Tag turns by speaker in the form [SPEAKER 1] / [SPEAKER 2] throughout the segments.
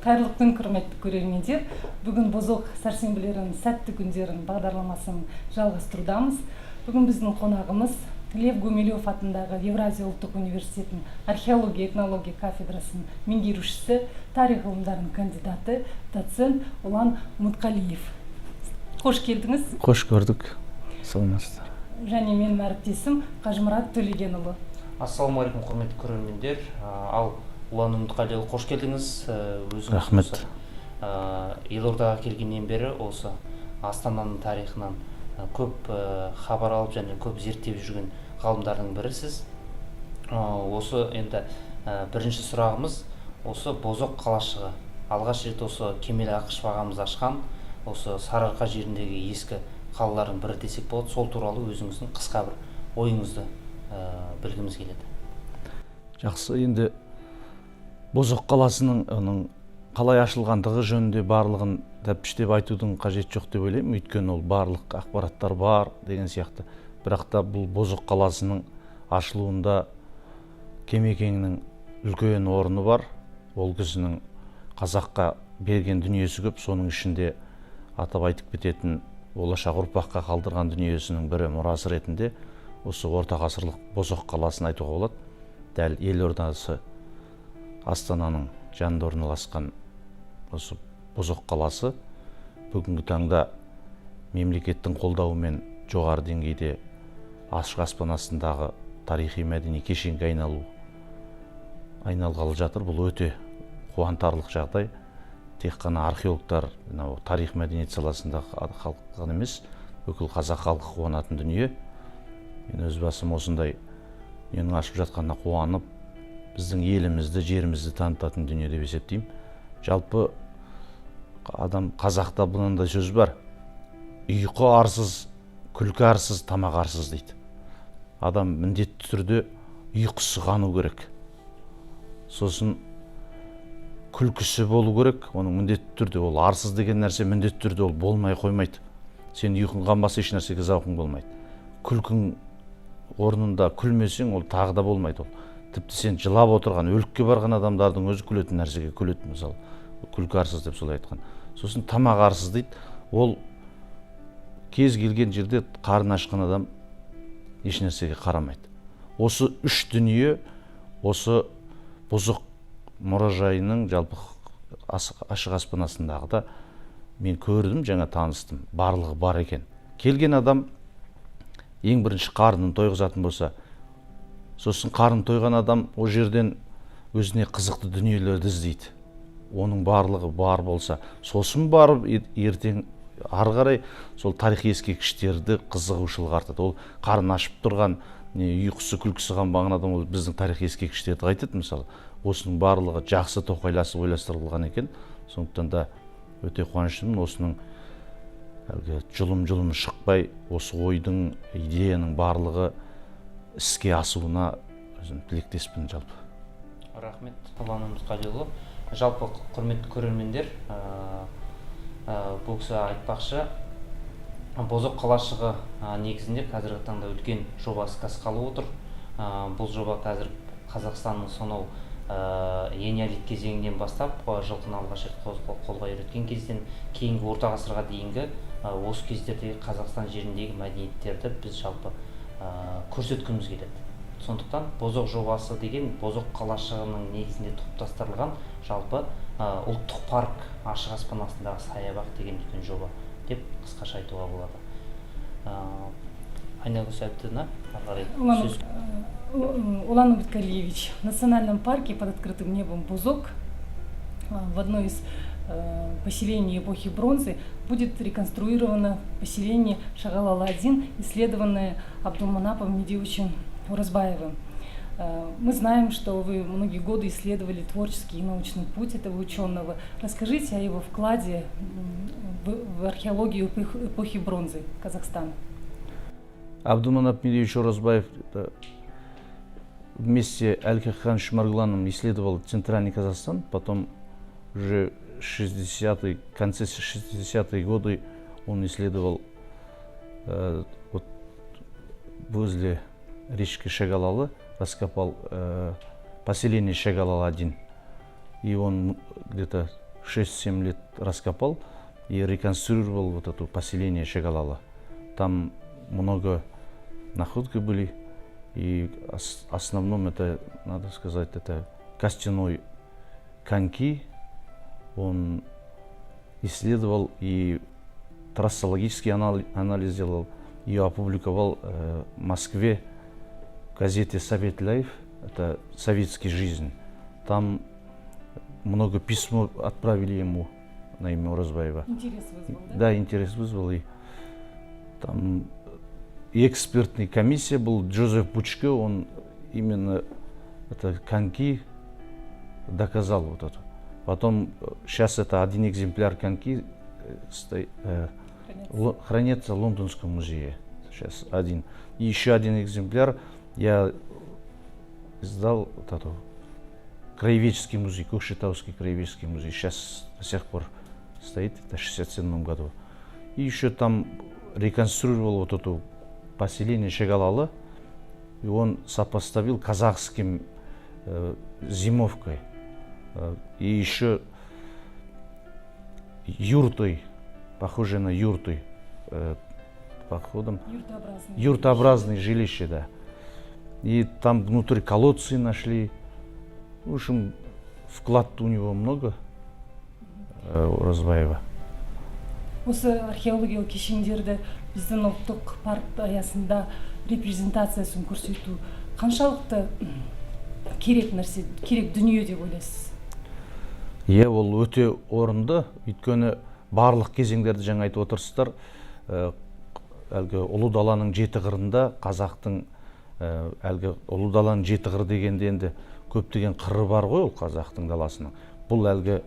[SPEAKER 1] Қайырлы күн, құрметті көрермендер. Бүгін Бозоқ сәрсенбілерінің сәтті күндерін бағдарламасын жалғастырудамыз. Бүгін біздің қонағымыз Лев Гумилев атындағы Евразия ұлттық университетінің археология этнология кафедрасының меңгерушісі, тарих ғылымдарының кандидаты, доцент Ұлан Мұтқалиев. Қош келдіңіз.
[SPEAKER 2] Қош көрдік. Саламатсыздар.
[SPEAKER 1] Және менің әріптесім Қажымұрат Төлегенұлы.
[SPEAKER 3] Ассалаумағалейкум, құрметті көрермендер. Ал Ұлан Мұтқалиев, қош келдіңіз.
[SPEAKER 2] Рахмет.
[SPEAKER 3] Елордаға келгеннен бері осы Астананың тарихынан көп хабар алып және көп зерттеп жүрген ғалымдардың бірісіз. Осы енді бірінші сұрағымыз осы Бозоқ қалашығы. Алғаш рет осы Кемел Ақышев ағамыз ашқан осы Сарыарқа жеріндегі ескі қалалардың бірі десек болады. Сол туралы өзіңіздің қысқа бір ойыңызды білгіміз келеді.
[SPEAKER 2] Жақсы, енді Бозоқ қаласының қалай ашылғандығы жөнінде барлығын тәптіштеп айтудың қажет жоқ деп ойлаймын, өйткені ол барлық ақпараттар бар деген сияқты. Бірақ та бұл Бозоқ қаласының ашылуында Кемекеңнің үлкен орны бар. Ол кісінің қазаққа берген дүниесі көп, соның ішінде атап айтып кететін болашақ ұрпаққа қалдырған дүниесінің бірі мұрасы ретінде осы орта ғасырлық Бозоқ қаласын айтуға болады. Дәл елордасы Астананың жанында орналасқан осы Бозоқ қаласы бүгінгі таңда мемлекеттің қолдауымен жоғары деңгейде ашық аспан астындағы тарихи мәдени кешенге айналғалы жатыр. Бұл өте қуантарлық жағдай. Тек қана археологтар тарих мәдениет саласындағы халық емес, бүкіл қазақ халқы қуанатын дүние. Мен өз басым осындай менің ашып жатқанына қуанып, біздің елімізді, жерімізді танытатын дүние деп есептеймін. Жалпы қазақта бұндай сөз бар. Ұйқы арсыз, күлкі арсыз, тамақ арсыз дейді. Адам міндетті түрде ұйқысы қану керек. Сосын күлкісі болу керек, оның міндетті түрде ол арсыз деген нәрсе міндетті түрде ол болмай қоймайды. Сен ұйқың қанбаса еш нәрсеге зауқың болмайды. Күлкің орнында күлмесең ол тағы да болмайды. Тіпті сен жылап отырған, өлікке барған адамдардың өзі күлетін нәрсеге күледі, мысалы. Күлкі арсыз деп солай айтқан. Сосын тамақ арсыз дейді. Ол кез келген жерде қарын ашқан адам еш нәрсеге қарамайды. Осы үш дүние осы Бозоқ мұражайының жалпы ашық аспан астындағы да мен көрдім, жаңа таныстым. Барлығы бар екен. Келген адам ең бірінші қарнын тойғызатын болса, сосын қарын тойған адам о жерден өзіне қызықты дүниелерді іздейді. Оның барлығы бар болса, сосын барып ертең ары қарай сол тарихи ескерткіштерді қызығушылық артады. Ол қарын ашып тұрған, ұйқысы күлкісі қанбаған адам ол біздің тарихи ескерткіштерді қайтеді, мысалы. Осының барлығы жақсы тоқайласып ойластырылған екен. Сондықтан да өте қуаныштымын. Осының жұлым шықпай, осы ойдың, идеяның барлығы іске асуына өзім тілектеспін жалпы.
[SPEAKER 3] Рахмет, Ұлан Мұтқалиұлы. Жалпы құрметті көрермендер, бұл кісі айтпақшы, Бозоқ қалашығы негізінде қазіргі таңда үлкен жоба іске асқалы отыр. Бұл жоба қазір Қазақстанның сонау энеолит кезеңінен бастап, жылқыны алғаш рет қолға үйреткен кезден кейінгі орта ғасырға дейінгі осы кездердегі Қазақстан жеріндегі мәдениеттерді біз жалпы көрсеткіміз келеді. Сондықтан Бозоқ жобасы деген Бозоқ қалашығының негізінде топтастырылған жалпы ұлттық парк, ашық аспан астындағы саябақ деген үлкен жоба деп қысқаша айтуға болады. Айнагүл Әбдіна,
[SPEAKER 1] Улан Мұтқалиевич, в национальном парке под открытым небом Бозоқ в одной из поселений эпохи бронзы будет реконструировано поселение Шагалала-1, исследованное Абдулманапом Медеевичем Уразбаевым. Мы знаем, что вы многие годы исследовали творческий и научный путь этого ученого. Расскажите о его вкладе в археологию эпохи бронзы Казахстана.
[SPEAKER 2] Абдулманап Медеевич Уразбаев вместе с Аль-Каххан Шмаргланом исследовал Центральный Казахстан, потом уже в конце 60-е годы он исследовал вот возле речки Шагалалы, раскопал поселение Шагалала-1. И он где-то 6-7 лет раскопал и реконструировал вот это поселение Шагалала. Там много находки были, и в основном это, надо сказать, это костяной коньки. Он исследовал и трассологический анализ делал, и опубликовал в Москве в газете «Совет Лайф», это «Советская жизнь». Там много письмо отправили ему на имя Оразбаева.
[SPEAKER 1] Интерес вызвал, да?
[SPEAKER 2] Да, интерес вызвал. И там и экспертная комиссия был, Джозеф Пучке, он именно это коньки доказал вот это. Потом, сейчас это один экземпляр коньки хранится в Лондонском музее. Сейчас один. И еще один экземпляр я издал вот это, краеведческий музей, Кокшетауский краеведческий музей. Сейчас до сих пор стоит, это в 1967 году. И еще там реконструировал вот это поселение Шагалалы, и он сопоставил казахским зимовкой. И еще юртой, похоже на юрты, походом. Юртообразные жилища, да. И там внутри колодцы нашли. В общем, вклад у него много, Оразбаева.
[SPEAKER 1] Осы археологиялық кешендерді біздің ұлттық парк аясында репрезентациясын көрсету қаншалықты керек нәрсе, керек дүние деп ойлайсыз?
[SPEAKER 2] Иә, ол өте орынды, өйткені барлық кезеңдерді жаңа айтып отырсыздар. Әлгі ұлы даланың жеті қырында қазақтың, әлгі ұлы даланың жеті қыры дегенде енді көптеген қыры бар ғой ол қазақтың даласының. Бұл әлгі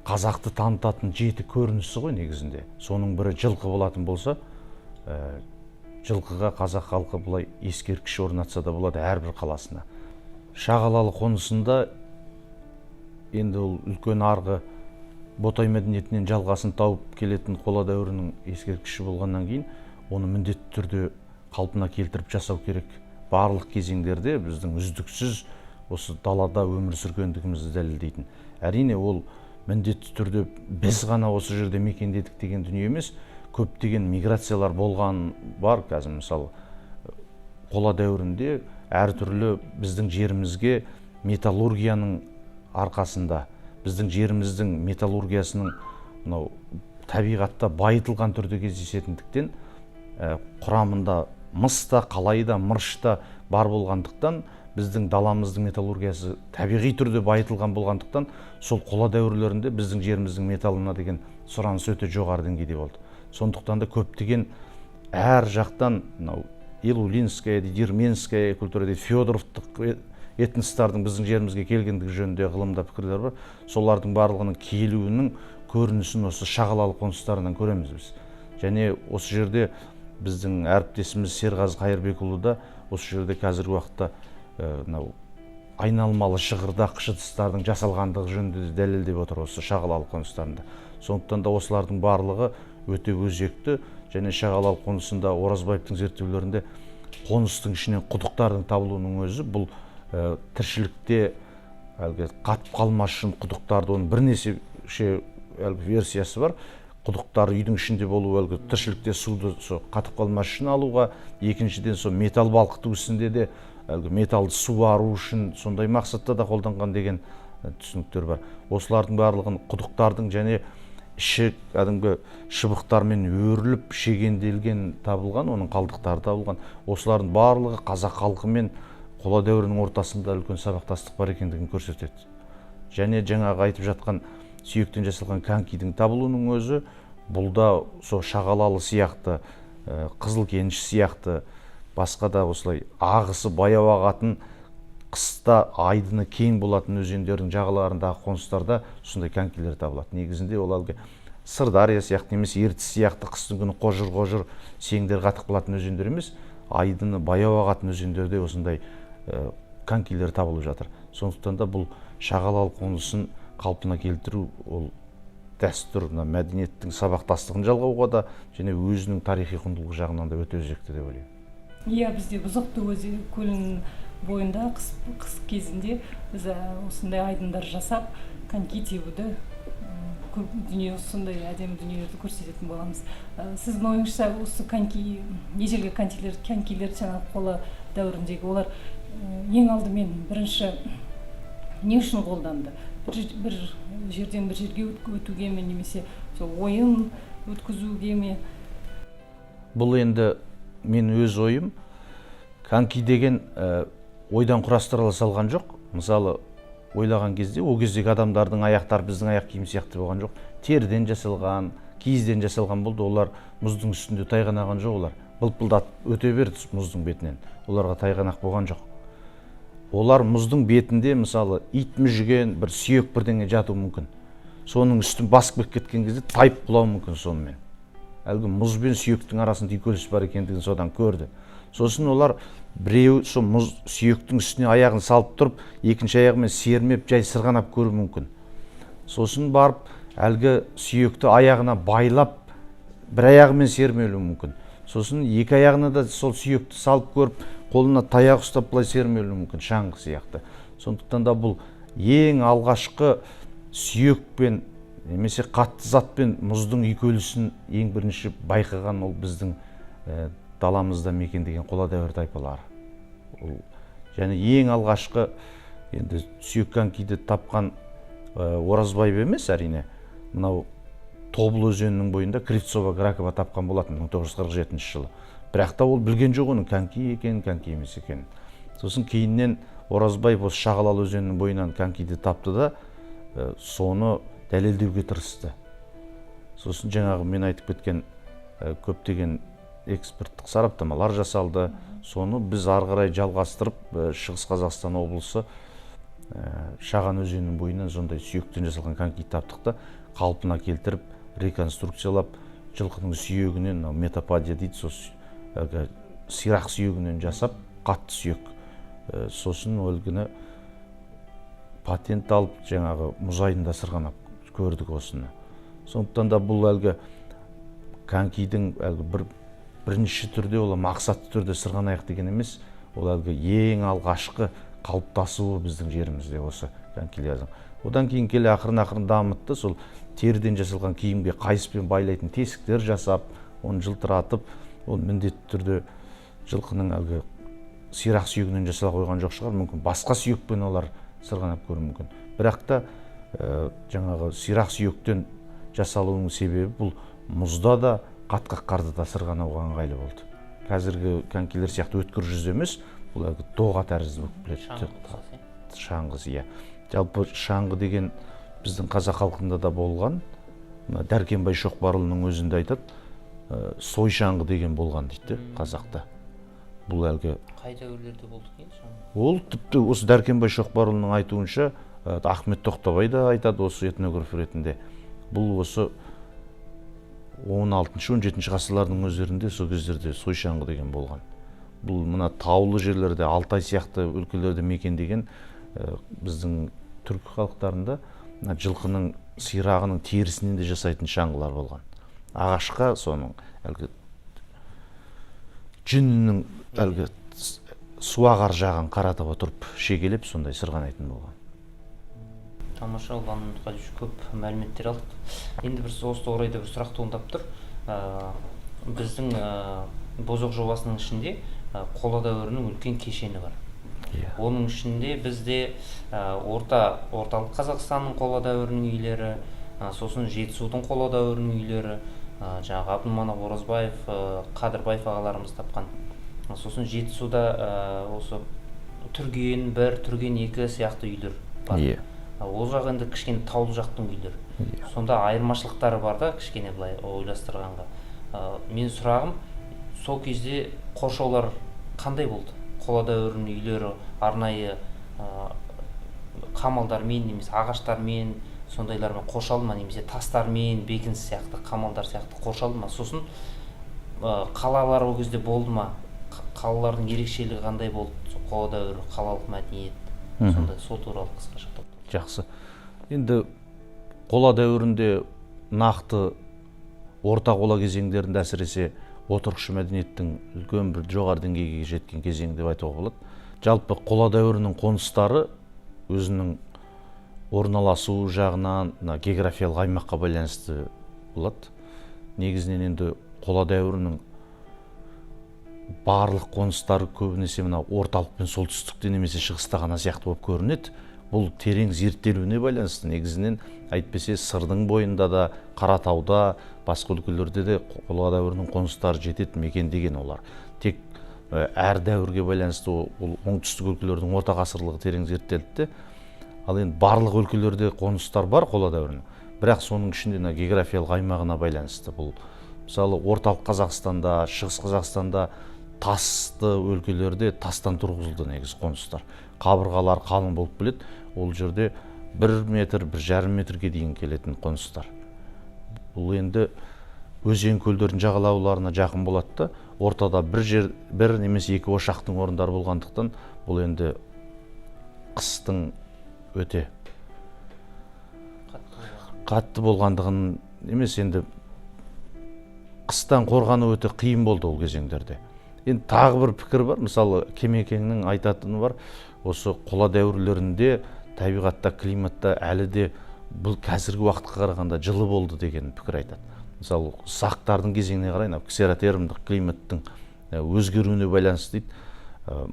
[SPEAKER 2] қазақты танытатын жеті көрінісі ғой негізінде. Соның бірі жылқы болатын болса, жылқыға қазақ халқы бұлай ескерткіш орнатса да болады әрбір қаласына. Шағалалы қонысында енді ол үлкен арғы Ботай мәдениетінен жалғасын тауып келетін қола дәуірінің ескерткіші болғаннан кейін, оны міндетті түрде қалпына келтіріп жасау керек. Барлық кезеңдерде біздің үздіксіз осы далада өмір сүргендігімізді дәлелдейтін. Әрине ол міндетті түрде біз ғана осы жерде мекендедік деген дүние емес, көптеген миграциялар болған бар. Қазір мысалы қола дәуірінде әртүрлі біздің жерімізге металлургияның арқасында, біздің жеріміздің металлургиясының табиғатта байытылған түрде кездесетіндіктен, құрамында мыс та, қалай да, мырыш та бар болғандықтан, біздің даламыздың металлургиясы табиғи түрде байытылған болғандықтан, сол қола дәуірлерінде біздің жеріміздің металлына деген сұраныс өте жоғары деңгейде болды. Сондықтан да көптеген әр жақтан Илулинская, Дерменская культура дейді, Федоровтық этностардың біздің жерімізге келгендігі жөнінде ғылымда пікірлер бар. Солардың барлығының келуінің көрінісін осы Шағалалы қоныстарынан көреміз біз. Және осы жерде біздің әріптесіміз Серғазы Қайырбекұлы да осы жерде қазіргі уақытта айналмалы шығырдақ шыдыстардың жасалғандығы жөнінде дәлелдеп отыр осы Шағалалы қоныстарында. Сондықтан да осылардың барлығы өте өзекті. Және Шағалалы қонысында Оразбаевтың зерттеулерінде қоныстың ішінен құдықтардың табылуының өзі бұл тіршілікте қатып қалмас үшін құдықтарды, оның бірнеше версиясы бар. Құдықтар үйдің ішінде болу, тіршілікте суды қатып қалмас үшін алуға, екіншіден сол металл балқыту ісінде де металлды суару үшін сондай мақсатта да қолданған деген түсініктер бар. Осылардың барлығын құдықтардың және іші кәдімгі шыбықтармен өріліп шегенделген табылған, оның қалдықтары табылған. Осылардың барлығы қазақ халқы мен қола дәуірінің ортасында үлкен сабақтастық бар екендігін көрсетеді. Және жаңағы айтып жатқан сүйектен жасалған конькидің табылуының өзі, бұлда сол Шағалалы сияқты, Қызылкеніш сияқты, басқа да осылай ағысы баяу ағатын, қыста айдыны кең болатын өзендердің жағаларындағы қоныстарда сондай конькилер табылады. Негізінде ол әлгі Сырдария сияқты немесе Ертіс сияқты қыстың күні қожыр-қожыр сеңдер қатып қалатын өзендер емес, айдыны баяу ағатын өзендерде осындай конькилер табылып жатыр. Сондықтан да бұл Шағалалы қонысын қалпына келтіру, ол дәстүр, мәдениеттің сабақтастығын жалғауға да және өзінің тарихи құндылығы жағынан да өте өзекті деп ойлаймын.
[SPEAKER 1] Иә, бізде Бұзықты көлінің бойында қыс кезінде біз осындай айдындар жасап, коньки тебуді көп дүние сондай әдемі дүниелерді көрсететін боламыз. Сіздің ойыңызша осы ежелгі конькилер жаңағы қола дәуіріндегі олар ең алдымен бірінші не үшін қолданды? Бір жерден бір жерге өтуге ме, немесе ойын өткізуге ме?
[SPEAKER 2] Бұл енді мен өз ойым, коньки деген ойдан құрастырыла салған жоқ. Мысалы, ойлаған кезде, ол кездегі адамдардың аяқтары біздің аяқ киім сияқты болған жоқ. Теріден жасалған, киізден жасалған болды. Олар мұздың үстінде тайғанаған жоқ. Олар былпылдатып өте берді мұздың бетінен. Оларға тайғанақ болған жоқ. Олар мұздың бетінде, мысалы, ит мүжіген бір сүйек бірдеңе жатуы мүмкін. Соның үстін басып кеткен кезде тайып құлауы мүмкін сонымен. Әлгі мұз бен сүйектің арасында үйкеліс бар екендігін содан көрді. Сосын олар біреу сол мұз сүйектің үстіне аяғын салып тұрып, екінші аяғымен сермеп, жай сырғанап көруі мүмкін. Сосын барып, әлгі сүйекті аяғына байлап, бір аяғымен сермелуі мүмкін. Сосын екі аяғына да сол сүйекті салып көріп, қолына таяқ ұстап былай сермелуі мүмкін, шаңғы сияқты. Сондықтан да бұл ең алғашқы сүйекпен, немесе қатты затпен мұздың үйкелісін ең бірінші байқаған ол біздің даламызда мекендеген қола дәуір тайпалары. Және ең алғашқы енді сүйек конькиді тапқан Оразбаев емес, әрине, мынау Тобыл өзенінің бойында Кривцова Гракова тапқан болатын 1947 жылы. Бірақ та ол білген жоқ оның коньки екенін, коньки емес екенін. Сосын кейіннен Оразбаев осы Шағалалы өзенінің бойынан конькиді тапты да, соны дәлелдеуге тырысты. Сосын жаңағы мен айтып кеткен көптеген эксперттік сараптамалар жасалды. Соны біз ары қарай жалғастырып, Шығыс Қазақстан облысы Шаған өзенінің бойынан сондай сүйектен жасалған коньки таптық та, қалпына келтіріп, реконструкциялап, жылқының сүйегінен, метаподия дейді, сирақ сүйегінен жасап, қатты сүйек. Сосын өлгіні патент алып, жаңағы мұз айдында сырғанап көрдік осыны. Сондықтан да бұл әлгі конькидің бірінші түрде, ол мақсатты түрде сырғанайық деген емес, ол әлгі ең алғашқы қалыптасуы біздің жерімізде осы конькилердің. Одан кейін келе ақырын дамытты, сол теріден жасалған киімге қайыспен байлайтын тесіктер жасап, оны жылтыратып, ол міндетті түрде жылқының әлгі сирақ сүйегінен жасала қойған жоқ шығар, мүмкін басқа сүйекпен олар сырғанап көру мүмкін. Бірақ та жаңағы сирақ сүйектен жасалуының себебі бұл мұзда да, қатқақ қарда да сырғанауға ыңғайлы болды. Қазіргі конькилер сияқты өткір жүзді емес, бұл әлгі доға тәрізді болып келеді. Шаңғы, иә. Жалпы шаңғы деген біздің қазақ халқында да болған. Дәркембай Шоқпарұлының өзінде айтады, сой шаңғы деген болған дейді қазақта. Бұл әлгі
[SPEAKER 3] қай дәуірлерде болды екен шаңғы?
[SPEAKER 2] Ол тіпті осы Дәркембай Шоқпарұлының айтуынша, Ахмет Тоқтабай да айтады осы этнограф ретінде. Бұл осы 16-17 ғасырлардың өздерінде сол кездерде сой шаңғы деген болған. Бұл мына таулы жерлерде, Алтай сияқты өлкелерде мекендеген біздің түркі халықтарында жылқының сирағының терісінен де жасайтын шаңғылар болған. Ағашқа соның әлгі жүнінің әлгі суағар жағын қаратып отырып шегелеп сондай сырғанайтын болған.
[SPEAKER 3] Тамаша, Ұлан Мұтқалиевич көп мәліметтер алдық. Енді бір осы орайда бір сұрақ туындап тұр. Біздің Бозоқ жобасының ішінде қола дәуірінің үлкен кешені бар. Оның ішінде бізде орталық Қазақстанның қола дәуірінің үйлері, сосын Жетісудың қола дәуірінің үйлері, жаңағы Абдылманап Оразбаев, Қадырбаев ағаларымыз тапқан. Сосын Жетісуда осы Түрген 1, Түрген 2 сияқты үйлер бар. Ол жақ енді кішкене таулы жақтың үйлері. Сонда айырмашылықтары бар да, кішкене былай ойластырғанға. Мен сұрағым, сол кезде қоршаулар қандай болды? Қола дәуірінің үйлері арнайы қамалдармен, немесе ағаштармен, сондайлармен қоршалды ма, немесе тастармен, бекініс сияқты, қамалдар сияқты қоршалды ма? Сосын қалалар ол кезде болды ма? Қалалардың ерекшелігі қандай болды? Қола дәуірі, қалалық мәдениет, сондай, сол туралы қысқаша тоқталып.
[SPEAKER 2] Жақсы. Енді қола дәуірінде нақты орта қола кезеңдерінде әсіресе отырықшы мәдениеттің үлкен бір жоғары деңгейге жеткен кезең деп айтуға болады. Жалпы қола дәуірінің қоныстары өзінің орналасу жағынан мына географиялық аймаққа байланысты болады. Негізінен енді қола дәуірінің барлық қоныстары көбінесе мына орталық пен солтүстікте немесе шығыста ғана сияқты болып көрінеді. Бұл терең зерттелуіне байланысты. Негізінен әйтпесе Сырдың бойында да, Қаратауда, басқа өлкелерде де қола дәуірінің қоныстары жетеді, мекендеген олар. Тек әр дәуірге байланысты ол оңтүстік өлкелердің орта ғасырлығы терең зерттелді. Ал енді барлық өлкелерде қоныстар бар қола дәуірінің. Бірақ соның ішінде географиялық аймағына байланысты. Бұл мысалы орталық Қазақстанда, шығыс Қазақстанда тасты өлкелерде тастан тұрғызылды негізі қоныстар. Қабырғалар қалың болып келеді. Ол жерде 1 метр, 1,5 метрге дейін келетін қоныстар. Бұл енді өзен көлдердің жағалауларына жақын болады да, ортада бір немесе екі ошақтың орындары болғандықтан, бұл енді қыстың өте қатты болғандығын емес, енді қыстан қорғану өте қиын болды ол кезеңдерде. Енді тағы бір пікір бар, мысалы Кемекеңнің айтатыны бар, осы қола дәуірлерінде табиғатта, климатта әлі де бұл қазіргі уақытқа қарағанда жылы болды деген пікір айтады. Мысалы сақтардың кезеңіне қарай, ксеротермдік климаттың өзгеруіне байланысты дейді.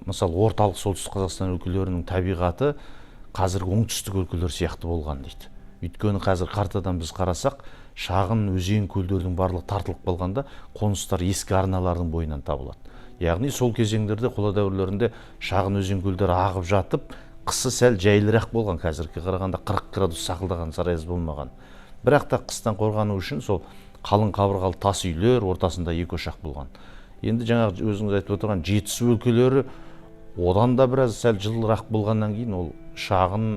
[SPEAKER 2] Мысалы орталық солтүстік Қазақстан өлкелерінің табиғаты қазіргі оңтүстік өлкелер сияқты болған дейді. Өйткені қазір картадан біз қарасақ, шағын өзен көлдердің барлығы тартылып қалғанда қоныстар ескі арналардың бойынан табылады. Яғни сол кезеңдерде қола дәуірлерінде шағын өзен көлдер ағып жатып, қысы сәл жайлырақ болған, қазірге қарағанда 40 градус сақылдаған сарайыз болмаған. Бірақ та қыстан қорғану үшін сол қалың қабырғалы тас үйлер, ортасында екі ошақ болған. Енді жаңағы өзіңіз айтып отырған жетісу өлкелері одан да біраз сәл жылырақ болғаннан кейін ол шағын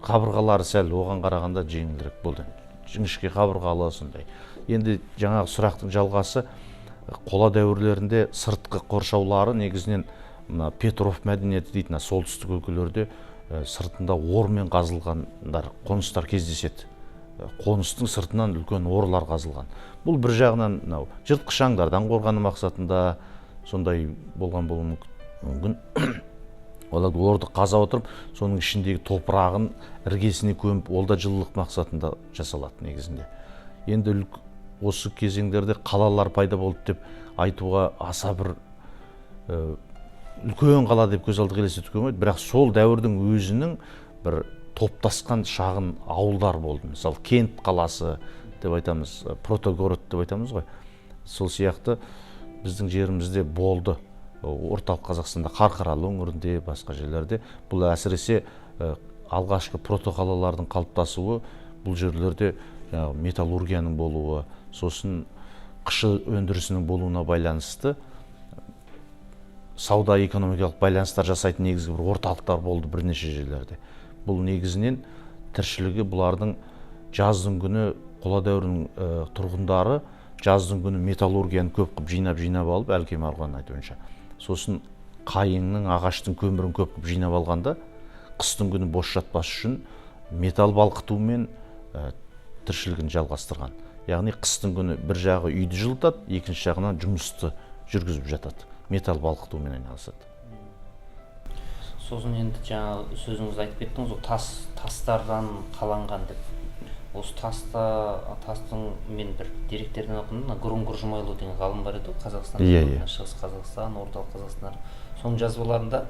[SPEAKER 2] қабырғалары сәл оған қарағанда жеңілірек болды. Жіңішке қабырғалы сондай. Енді жаңағы сұрақтың жалғасы, қола дәуірлерінде сыртқы қоршаулары негізінен Петров мәдениеті дейтін солтүстік өлкелерде сыртында ормен қазылғандар, қоныстар кездеседі. Қоныстың сыртынан үлкен орлар қазылған. Бұл бір жағынан жыртқыш аңдардан қорғану мақсатында сондай болған болуы мүмкін. Олар орды қаза отырып, соның ішіндегі топырағын іргесіне көміп, ол да жылылық мақсатында жасалады негізінде. Енді осы кезеңдерде қалалар пайда болды деп айтуға аса бір үлкен қала деп көз алдыға елестетуге болмайды, бірақ сол дәуірдің өзінің бір топтасқан шағын ауылдар болды. Мысалы Кент қаласы деп айтамыз, протогород деп айтамыз ғой. Сол сияқты біздің жерімізде болды. Орталық Қазақстанда, Қарқаралы өңірінде, басқа жерлерде. Бұл әсіресе алғашқы протоқалалардың қалыптасуы, бұл жерлерде металлургияның болуы, сосын қышы өндірісінің болуына байланысты сауда экономикалық байланыстар жасайтын негізгі бір орталықтар болды бірнеше жерлерде. Бұл негізінен тіршілігі бұлардың жаздың күні қола дәуірінің тұрғындары жаздың күні металлургияны көп қып жинап алып, Әлкей Марғұланның айтуынша. Сосын қайыңның, ағаштың көмірін көп қып жинап алғанда, қыстың күні бос жатпас үшін металл балқытумен тіршілігін жалғастырған. Яғни қыстың күні бір жағы үйді жылытады, екінші жағынан жұмысты жүргізіп жатады. Металл балқытумен айналысады.
[SPEAKER 3] Сосын енді жаңа сөзіңізді айтып кеттіңіз, тастардан қаланған деп. Осы тастың мен бір деректерден оқыдым, Груңғыр Жұмайлы деген ғалым бар еді, Қазақстан, Шығыс Қазақстан, Орталық Қазақстан. Соның жазбаларында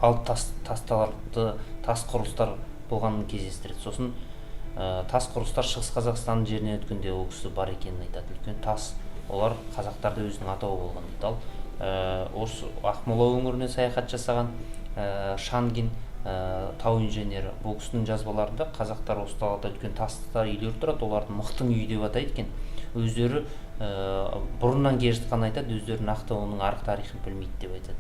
[SPEAKER 3] алып тасталарды, тас құрылыстар болғанын кездестіреді. Сосын тас құрылыстар Шығыс Қазақстан жеріне өткенде ол кісі бар екенін айтады. Үлкен тас, олар қазақтарда өзінің атауы болған дейді. Ал осы Ақмола өңіріне саяхат жасаған Шангин тау инженері, бұл кісінің жазбаларында қазақтар осы далада үлкен тастар үйлер тұрады, оларды мықтың үйі деп атайды екен. Өздері бұрыннан келе жатқанын айтады, өздері нақты оның арғы тарихын білмейді деп айтады.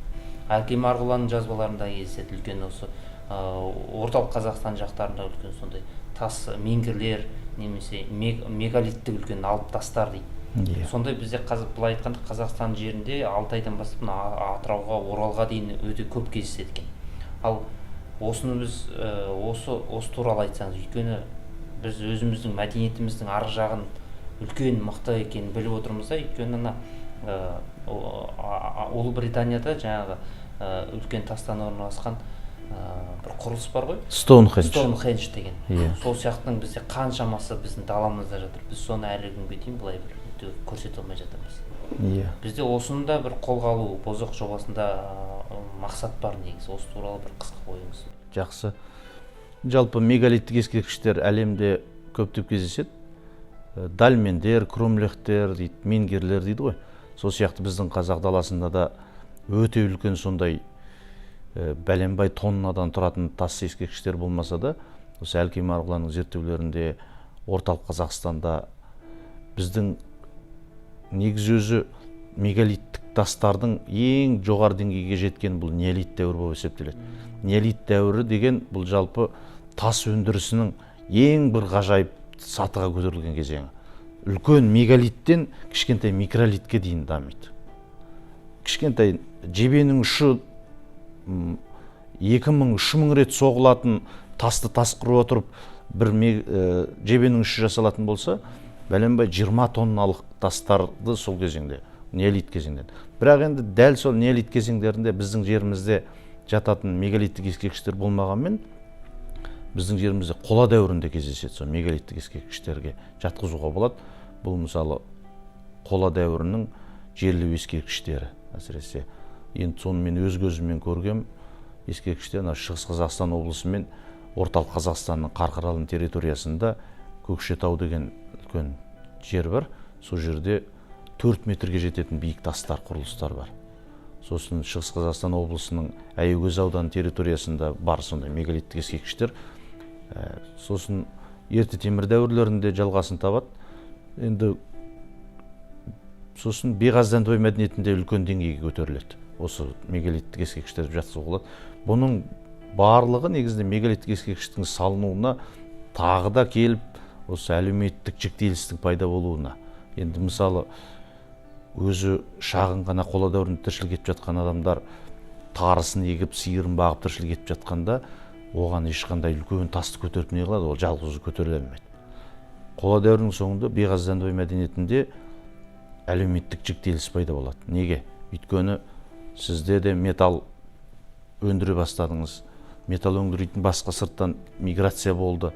[SPEAKER 3] Әлкей Марғұланның жазбаларында кездеседі үлкен осы орталық Қазақстан жақтарында үлкен сондай тас меңгірлер немесе мегалиттік үлкен алып тастар дейді. Сондай бізде былай айтқанда Қазақстан жерінде Алтайдан бастап Атырауға, Оралға дейін өте көп кездеседі екен. Ал осыны біз осы туралы айтсаңыз, өйткені біз өзіміздің мәдениетіміздің арғы жағын үлкен мықты екенін біліп отырмыз да, өйткені Ұлыбританияда жаңағы үлкен тастан орналасқан бір құрылыс бар ғой,
[SPEAKER 2] Стоунхендж.
[SPEAKER 3] Стоунхендж деген.
[SPEAKER 2] Иә.
[SPEAKER 3] Сол сияқтының бізде қаншамасы біздің даламызда жатыр. Біз соны әлі күнге дейін былай бір көрсете алмай жатырмыз.
[SPEAKER 2] Иә.
[SPEAKER 3] Бізде осыны да бір қолға алу бозоқ жобасында мақсат бар негізі. Осы туралы бір қысқа ойыңыз.
[SPEAKER 2] Жақсы. Жалпы мегалиттік ескерткіштер әлемде көптеп кездеседі. Дальмендер, кромлехтер дейді, менгерлер дейді ғой. Сол сияқты біздің қазақ даласында да өте үлкен сондай бәленбай тоннадан тұратын тас ескерткіштер болмаса да, осы Әлкей Марғұланның зерттеулерінде орталық Қазақстанда біздің негізі өзі мегалиттік тастардың ең жоғары деңгейге жеткен бұл неолит дәуірі болып есептеледі. Неолит дәуірі деген бұл жалпы тас өндірісінің ең бір ғажайып сатыға көтерілген кезеңі. Үлкен мегалиттен кішкентай микролитке дейін дамиды. Кішкентай жебенің ұшы 2000-3000 рет соғылатын тасты тас құрып отырып бір жебенің ұшы жасалатын болса, бәленбай 20 тонналық тастарды сол кезеңде, неолит кезеңден. Бірақ енді дәл сол неолит кезеңдерінде біздің жерімізде жататын мегалиттік ескерткіштер болмағанмен, біздің жерімізде қола дәуірінде кездеседі, сол мегалиттік ескерткіштерге жатқызуға болады. Бұл мысалы қола дәуірінің жерлеу ескерткіштері, әсіресе. Енді соны мен өз көзіммен көргем ескерткіштер Шығыс Қазақстан облысы мен орталық Қазақстанның Қарқаралы территориясында Көкшетау деген үлкен жер бар. Сол жерде 4 метрге жететін биік тастар, құрылыстар бар. Сосын Шығыс Қазақстан облысының Аягөз ауданы территориясында бар сондай мегалиттік ескерткіштер. Сосын ерте темір дәуірлерінде жалғасын табады. Енді сосын Беғаздан той мәдениетінде үлкен деңгейге көтеріледі. Осы мегалиттік ескерткіштерді жатқызуға болады. Бұның барлығы негізінде мегалиттік ескерткіштің салынуына тағы да келіп, осы әлеуметтік жіктелістің пайда болуына. Енді мысалы өзі шағын ғана қола дәуірінде тіршілік етіп жатқан адамдар тарысын егіп, сиырын бағып тіршілік етіп жатқанда, оған ешқандай үлкен тасты көтеріп не қылады, ол жалғыз өзі көтеріле алмайды. Қола дәуірінің соңында Беғаздан той мәдениетінде әлеуметтік жіктеліс пайда болады. Неге? Өйткені сізде де металл өндіре бастадыңыз. Металл өндіретін басқа сырттан миграция болды.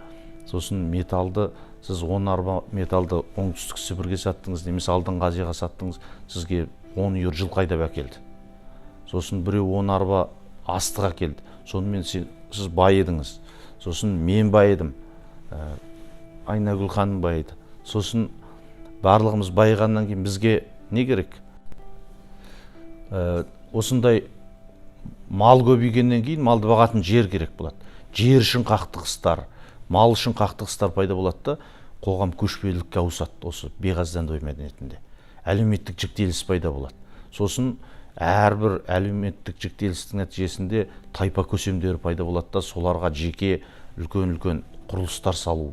[SPEAKER 2] Сосын металлды сіз 10 арба металлды оңтүстік Сібірге саттыңыз, немесе Алдыңғы Азияға саттыңыз, сізге 10 үйір жылқы айдап әкелді. Сосын біреу 10 арба астық әкелді. Сонымен сіз байыдыңыз. Сосын мен байыдым. Айнагүл ханым байыды. Сосын барлығымыз байығаннан кейін бізге не керек? Осындай мал көбейгеннен кейін малды бағатын жер керек болады. Жер үшін қақтығыстар, мал үшін қақтығыстар пайда болады да, қоғам көшпелілікке ауысады. Осы Беғаздан той мәдениетінде әлеуметтік жіктеліс пайда болады. Сосын әрбір әлеуметтік жіктелістің нәтижесінде тайпа көсемдері пайда болады да, соларға жеке үлкен-үлкен құрылыстар салу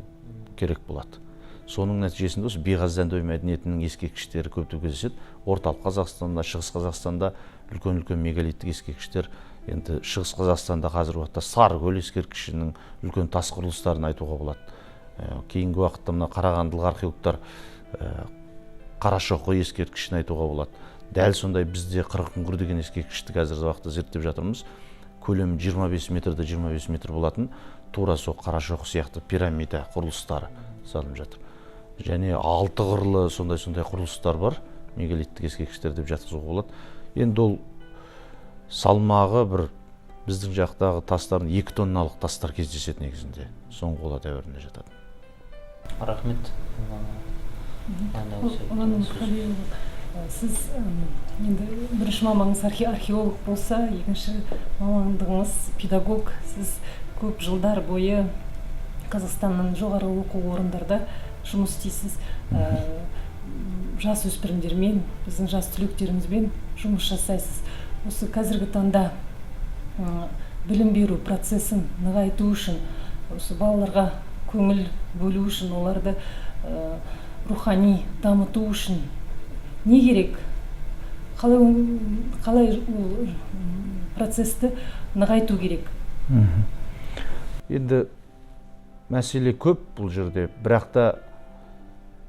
[SPEAKER 2] керек болады. Соның нәтижесінде осы Беғаздан той мәдениетінің ескерткіштері көптеп кездеседі. Орталық Қазақстанда, Шығыс Қазақстанда үлкен-үлкен мегалиттік ескерткіштер. Енді Шығыс Қазақстанда қазіргі уақытта Сарыкөл ескерткішінің үлкен тас құрылыстарын айтуға болады. Кейінгі уақытта мына қарағандылық археологтар Қарашоқы ескерткішін айтуға болады. Дәл сондай бізде Қырықүңгір деген ескерткішті қазіргі уақытта зерттеп жатырмыз. Көлемі 25 метрді 25 метр болатын, тура сол Қарашоқы сияқты пирамида құрылыстары салынып жатыр. Және 6 қырлы сондай құрылыстар бар, мегалиттік ескерткіштер деп жатқызуға болады. Енді ол салмағы бір біздің жақтағы тастардың 2 тонналық тастар кездеседі негізінде. Соңғы қола дәуірінде жатады.
[SPEAKER 3] Рахмет.
[SPEAKER 1] Сіз енді бірінші мамаңыз археолог болса, екінші мамандығыңыз педагог. Сіз көп жылдар бойы Қазақстанның жоғары оқу орындарда жұмыс істейсіз. Жас өспірімдермен, біздің жас түлектерімізбен жұмыс жасайсыз. Осы қазіргі таңда білім беру процесін нығайту үшін, осы балаларға көңіл бөлу үшін, оларды рухани дамыту үшін не керек? Қалай процесті нығайту керек?
[SPEAKER 2] Енді мәселе көп бұл жерде, бірақ та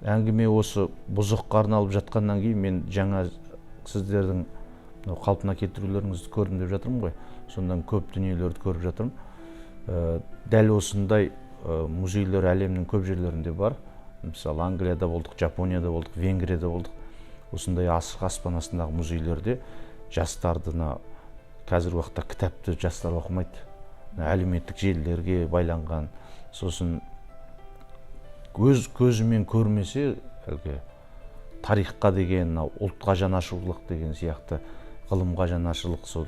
[SPEAKER 2] әңгіме осы бұзыққа арналып жатқаннан кейін мен жаңа сіздердің қалпына келтірулеріңізді көрдім деп жатырмын ғой. сондан көп дүниелерді көріп жатырмын. Дәл осындай музейлер әлемнің көп жерлерінде бар. Мысалы Англияда болдық, Жапонияда болдық, Венгрияда болдық. Осындай ашық аспан астындағы музейлерде жастардына қазіргі уақытта кітапты жастар оқымайды. Әлеуметтік желілерге байланған, сосын өз көзімен көрмесе, әлгі тарихқа деген, ұлтқа жанашырлық деген сияқты, ғылымға жанашырлық сол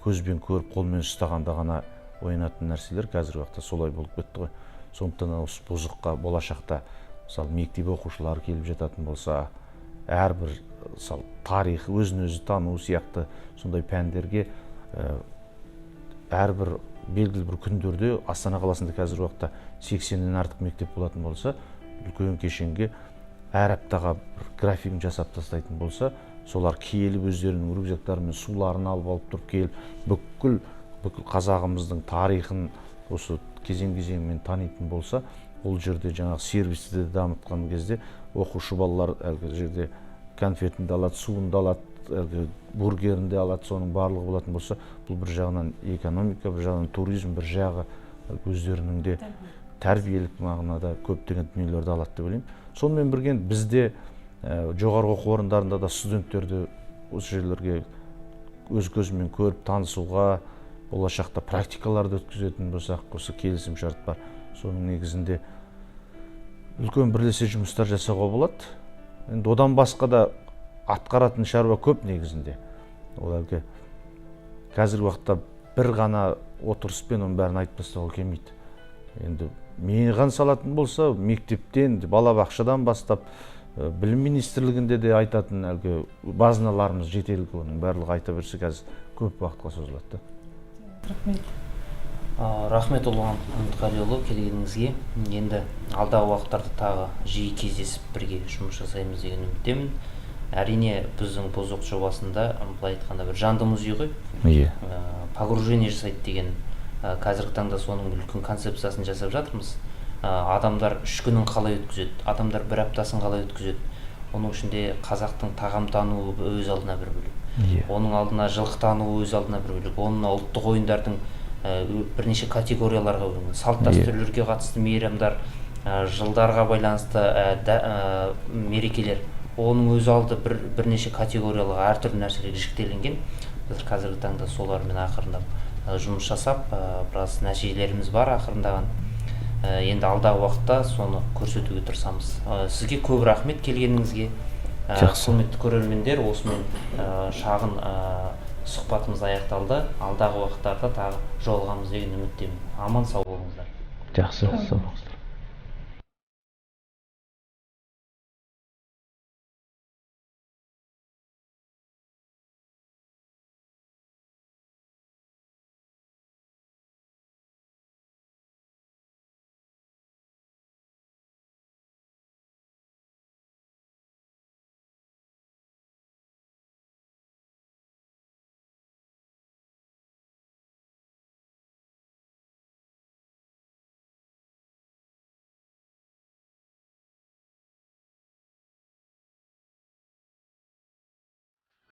[SPEAKER 2] көзбен көріп, қолмен ұстағанда ғана оянатын нәрселер қазіргі уақытта солай болып кетті ғой. Сондықтан осы бұзыққа болашақта мысалы мектеп оқушылары келіп жататын болса, әрбір мысалы тарих, өзін-өзі тану сияқты сондай пәндерге әрбір белгілі бір күндерде Астана қаласында қазіргі уақытта 80-нен артық мектеп болатын болса, үлкен кешенге әр аптаға бір графигін жасап тастайтын болса, солар келіп өздерінің рюкзактарымен суларын алып тұрып келіп, бүкіл қазағымыздың тарихын осы кезең-кезеңмен танитын болса, ол жерде жаңағы сервисті де дамытқан кезде оқушы балалар әлгі жерде конфетін де алады, суын да алады, бургерін де алады, соның барлығы болатын болса, бұл бір жағынан экономика, бір жағынан туризм, бір жағы өздерінің де тәрбиелік мағынада көптеген дүниелерді алады деп ойлаймын. Сонымен бірге бізде жоғарғы оқу орындарында да студенттерді осы жерлерге өз көзімен көріп танысуға, болашақта практикаларды өткізетін болсақ, осы келісім шарт бар. Соның негізінде үлкен бірлесе жұмыстар жасауға болады. Енді одан басқа да атқаратын шаруа көп негізінде. Ол әлгі қазіргі уақытта бір ғана отырыспен оның бәрін айтып тастауға келмейді. Енді мейірған салатын болса, мектептен, балабақшадан бастап, білім министрлігінде де айтатын әлгі базыналарымыз жетерлік, оның барлығы айта берсе қазір көп уақытқа созылады.
[SPEAKER 1] Рахмет.
[SPEAKER 3] Рахмет Ұлан Үмітқалиұлы келгеніңізге. Енді алдағы уақыттарда тағы жиі кездесіп бірге жұмыс жасаймыз деген үміттемін. Әрине біздің Бозоқ жобасында былай айтқанда бір жанды музей ғой. Погружение жасайды деген қазіргі таңда соның үлкен концепциясын жасап жатырмыз. Адамдар 3 күнін қалай өткізеді, адамдар 1 аптасын қалай өткізеді. Оның ішінде қазақтың тағамтануы өз алдына бір бөлек. Оның алдына жылқытануы өз алдына бір бөлек. Оның ұлттық ойындардың бірнеше категорияларға бөлінген. Салт дәстүрлерге қатысты мейрамдар, жылдарға байланысты мерекелер. Оның өз алды бірнеше категорияларға әртүрлі нәрселерге жіктелінген. Біз қазіргі таңда солармен ақырындап жұмыс жасап, біраз нәтижелеріміз бар ақырындаған. Енді алдағы уақытта соны көрсетуге тырысамыз. Сізге көп рахмет келгеніңізге. Құрметті көрермендер, осымен шағын сұхбатымыз аяқталды. Алдағы уақыттарда тағы жолығамыз деген үміттемін. Аман сау болыңыздар.
[SPEAKER 2] Жақсы, сау болыңыздар.